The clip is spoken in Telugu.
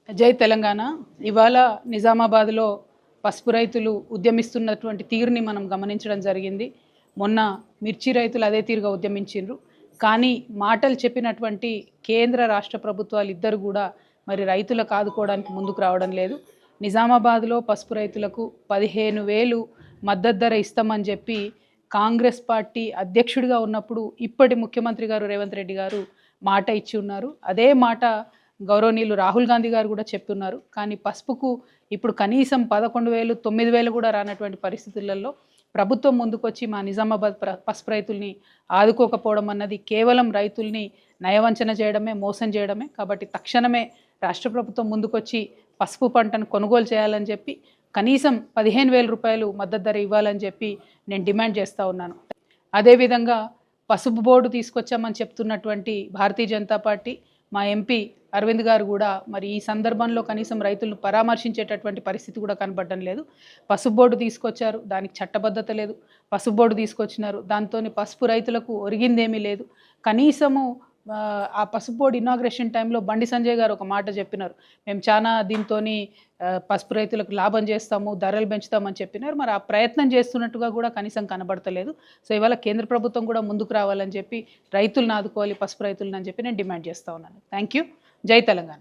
జై తెలంగాణ. ఇవాళ నిజామాబాద్లో పసుపు రైతులు ఉద్యమిస్తున్నటువంటి తీరుని మనం గమనించడం జరిగింది. మొన్న మిర్చి రైతులు అదే తీరుగా ఉద్యమించిండ్రు. కానీ మాటలు చెప్పినటువంటి కేంద్ర రాష్ట్ర ప్రభుత్వాలు ఇద్దరు కూడా మరి రైతులకు ఆదుకోవడానికి ముందుకు రావడం లేదు. నిజామాబాద్లో పసుపు రైతులకు 15,000 మద్దతు ధర ఇస్తామని చెప్పి కాంగ్రెస్ పార్టీ అధ్యక్షుడిగా ఉన్నప్పుడు ఇప్పటి ముఖ్యమంత్రి గారు రేవంత్ రెడ్డి గారు మాట ఇచ్చి ఉన్నారు. అదే మాట గౌరవనీయులు రాహుల్ గాంధీ గారు కూడా చెప్తున్నారు. కానీ పసుపుకు ఇప్పుడు కనీసం 11,000, 9,000 కూడా రానటువంటి పరిస్థితులలో ప్రభుత్వం ముందుకొచ్చి మా నిజామాబాద్ పసుపు రైతుల్ని ఆదుకోకపోవడం అన్నది కేవలం రైతుల్ని నయవంచన చేయడమే, మోసం చేయడమే. కాబట్టి తక్షణమే రాష్ట్ర ప్రభుత్వం ముందుకొచ్చి పసుపు పంటను కొనుగోలు చేయాలని చెప్పి కనీసం 15,000 రూపాయలు మద్దతు ధర ఇవ్వాలని చెప్పి నేను డిమాండ్ చేస్తూ ఉన్నాను. అదేవిధంగా పసుపు బోర్డు తీసుకొచ్చామని చెప్తున్నటువంటి భారతీయ జనతా పార్టీ మా ఎంపీ అరవింద్ గారు కూడా మరి ఈ సందర్భంలో కనీసం రైతులను పరామర్శించేటటువంటి పరిస్థితి కూడా కనబడడం లేదు. పసుపు బోర్డు తీసుకొచ్చారు, దానికి చట్టబద్ధత లేదు. పసుపు బోర్డు తీసుకొచ్చినారు, దాంతో పసుపు రైతులకు ఒరిగిందేమీ లేదు. కనీసము ఆ పసుపు బోర్డు ఇనాగ్రేషన్ టైంలో బండి సంజయ్ గారు ఒక మాట చెప్పినారు, మేము చాలా దీంతో పసుపు రైతులకు లాభం చేస్తాము, ధరలు పెంచుతామని చెప్పినారు. మరి ఆ ప్రయత్నం చేస్తున్నట్టుగా కూడా కనీసం కనబడతలేదు. సో ఇవాళ కేంద్ర ప్రభుత్వం కూడా ముందుకు రావాలని చెప్పి రైతులను ఆదుకోవాలి, పసుపు రైతులను అని చెప్పి నేను డిమాండ్ చేస్తూ ఉన్నాను. Thank you. జై తెలంగాణ.